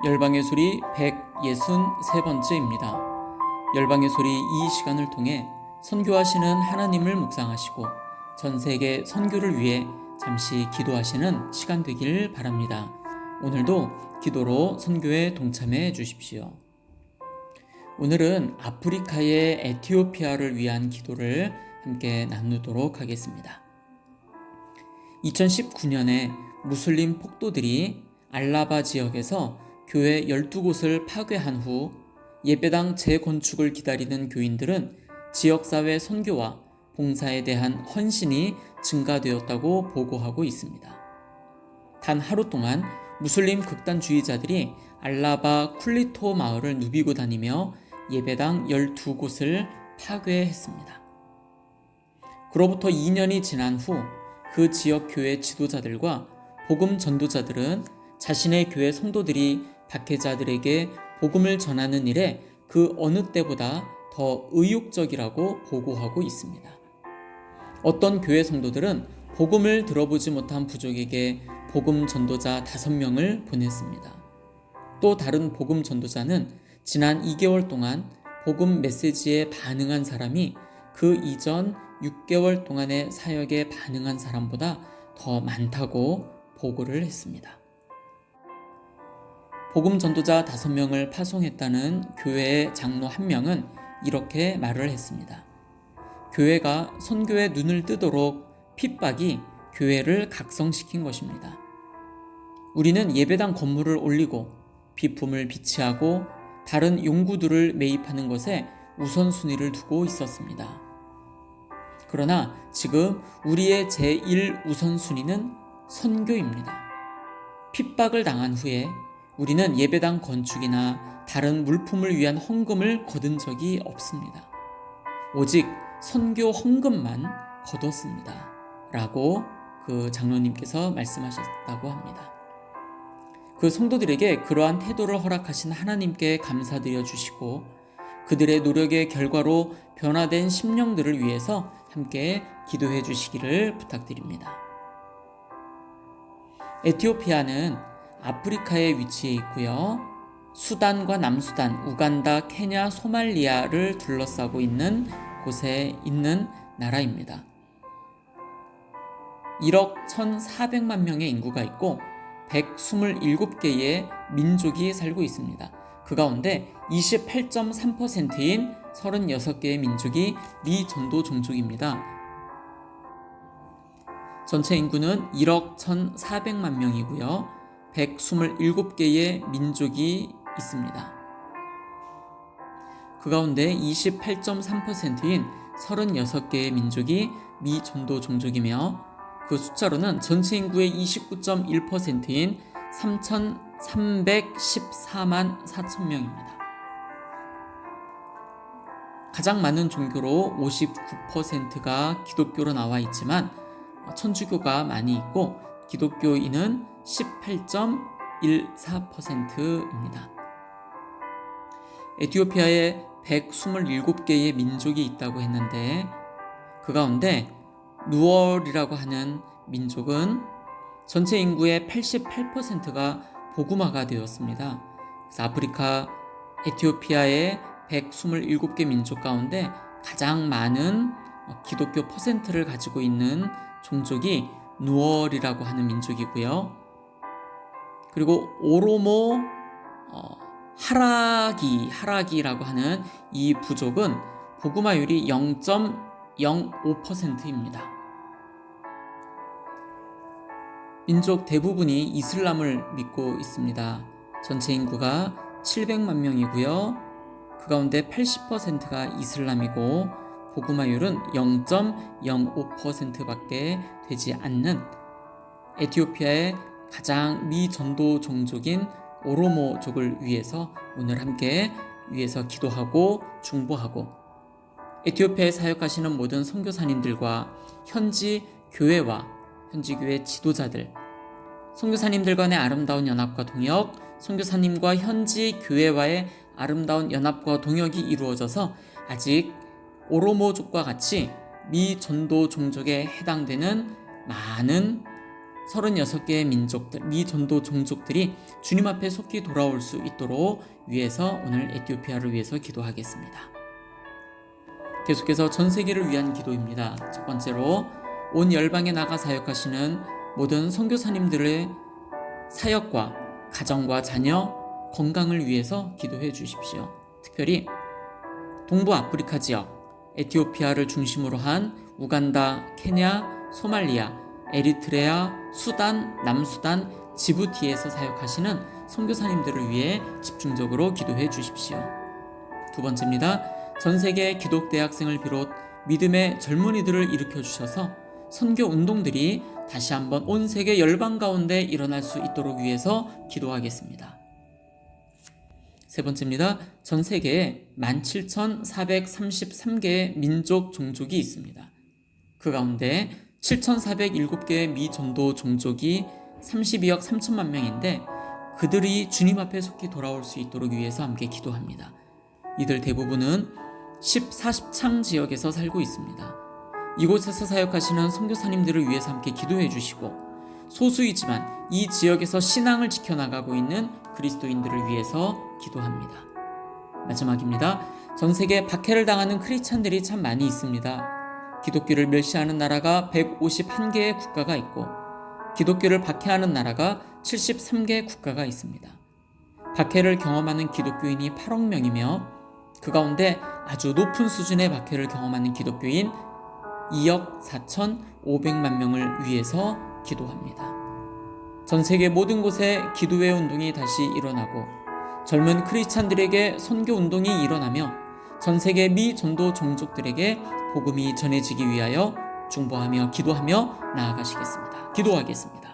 열방의 소리 163번째입니다. 열방의 소리 이 시간을 통해 선교하시는 하나님을 묵상하시고 전 세계 선교를 위해 잠시 기도하시는 시간 되길 바랍니다. 오늘도 기도로 선교에 동참해 주십시오. 오늘은 아프리카의 에티오피아를 위한 기도를 함께 나누도록 하겠습니다. 2019년에 무슬림 폭도들이 알라바 지역에서 교회 12곳을 파괴한 후 예배당 재건축을 기다리는 교인들은 지역사회 선교와 봉사에 대한 헌신이 증가되었다고 보고하고 있습니다. 단 하루 동안 무슬림 극단주의자들이 알라바 쿨리토 마을을 누비고 다니며 예배당 12곳을 파괴했습니다. 그로부터 2년이 지난 후 그 지역 교회 지도자들과 복음 전도자들은 자신의 교회 성도들이 박해자들에게 복음을 전하는 일에 그 어느 때보다 더 의욕적이라고 보고하고 있습니다. 어떤 교회 성도들은 복음을 들어보지 못한 부족에게 복음 전도자 5명을 보냈습니다. 또 다른 복음 전도자는 지난 2개월 동안 복음 메시지에 반응한 사람이 그 이전 6개월 동안의 사역에 반응한 사람보다 더 많다고 보고를 했습니다. 복음 전도자 5명을 파송했다는 교회의 장로 1명은 이렇게 말을 했습니다. 교회가 선교에 눈을 뜨도록 핍박이 교회를 각성시킨 것입니다. 우리는 예배당 건물을 올리고 비품을 비치하고 다른 용구들을 매입하는 것에 우선순위를 두고 있었습니다. 그러나 지금 우리의 제1우선순위는 선교입니다. 핍박을 당한 후에 우리는 예배당 건축이나 다른 물품을 위한 헌금을 거둔 적이 없습니다. 오직 선교 헌금만 거뒀습니다. 라고 그 장로님께서 말씀하셨다고 합니다. 그 성도들에게 그러한 태도를 허락하신 하나님께 감사드려 주시고 그들의 노력의 결과로 변화된 심령들을 위해서 함께 기도해 주시기를 부탁드립니다. 에티오피아는 아프리카에 위치해 있고요. 수단과 남수단, 우간다, 케냐, 소말리아를 둘러싸고 있는 곳에 있는 나라입니다. 1억 1,400만 명의 인구가 있고 127개의 민족이 살고 있습니다. 그 가운데 28.3%인 36개의 민족이 미전도 종족입니다. 전체 인구는 1억 1,400만 명이고요. 127개의 민족이 있습니다. 그 가운데 28.3%인 36개의 민족이 미전도 종족이며 그 숫자로는 전체 인구의 29.1%인 3,314만 4천 명입니다. 가장 많은 종교로 59%가 기독교로 나와 있지만 천주교가 많이 있고 기독교인은 18.14%입니다. 에티오피아에 127개의 민족이 있다고 했는데 그 가운데 누얼이라고 하는 민족은 전체 인구의 88%가 복음화가 되었습니다. 그래서 아프리카 에티오피아의 127개 민족 가운데 가장 많은 기독교 퍼센트를 가지고 있는 종족이 누얼이라고 하는 민족이고요. 그리고 오로모 하라기라고 하는 이 부족은 복음화율이 0.05%입니다. 민족 대부분이 이슬람을 믿고 있습니다. 전체 인구가 700만 명이고요. 그 가운데 80%가 이슬람이고 복음화율은 0.05%밖에 되지 않는 에티오피아의 가장 미전도 종족인 오로모족을 위해서 오늘 함께 위해서 기도하고 중보하고 에티오피아에 사역하시는 모든 선교사님들과 현지 교회와 현지 교회 지도자들, 선교사님들 간의 아름다운 연합과 동역, 선교사님과 현지 교회와의 아름다운 연합과 동역이 이루어져서 아직 오로모족과 같이 미전도 종족에 해당되는 많은 36개의 민족들, 미전도 종족들이 주님 앞에 속히 돌아올 수 있도록 위해서 오늘 에티오피아를 위해서 기도하겠습니다. 계속해서 전 세계를 위한 기도입니다. 첫 번째로 온 열방에 나가 사역하시는 모든 선교사님들의 사역과 가정과 자녀 건강을 위해서 기도해 주십시오. 특별히 동부 아프리카 지역, 에티오피아를 중심으로 한 우간다, 케냐, 소말리아, 에리트레아, 수단, 남수단, 지부티에서 사역하시는 선교사님들을 위해 집중적으로 기도해 주십시오. 두 번째입니다. 전 세계 기독대학생을 비롯 믿음의 젊은이들을 일으켜 주셔서 선교 운동들이 다시 한번 온 세계 열방 가운데 일어날 수 있도록 위해서 기도하겠습니다. 세 번째입니다. 전 세계에 17,433개의 민족 종족이 있습니다. 그 가운데 7,407개의 미전도 종족이 32억 3천만 명인데 그들이 주님 앞에 속히 돌아올 수 있도록 위해서 함께 기도합니다. 이들 대부분은 14창 지역에서 살고 있습니다. 이곳에서 사역하시는 선교사님들을 위해서 함께 기도해 주시고 소수이지만 이 지역에서 신앙을 지켜나가고 있는 그리스도인들을 위해서 기도합니다. 마지막입니다. 전 세계 박해를 당하는 크리스찬들이 참 많이 있습니다. 기독교를 멸시하는 나라가 151개의 국가가 있고 기독교를 박해하는 나라가 73개의 국가가 있습니다. 박해를 경험하는 기독교인이 8억 명이며 그 가운데 아주 높은 수준의 박해를 경험하는 기독교인 2억 4,500만 명을 위해서 기도합니다. 전 세계 모든 곳에 기도회 운동이 다시 일어나고 젊은 크리스찬들에게 선교 운동이 일어나며 전 세계 미전도 종족들에게 복음이 전해지기 위하여 중보하며 기도하며 나아가시겠습니다. 기도하겠습니다.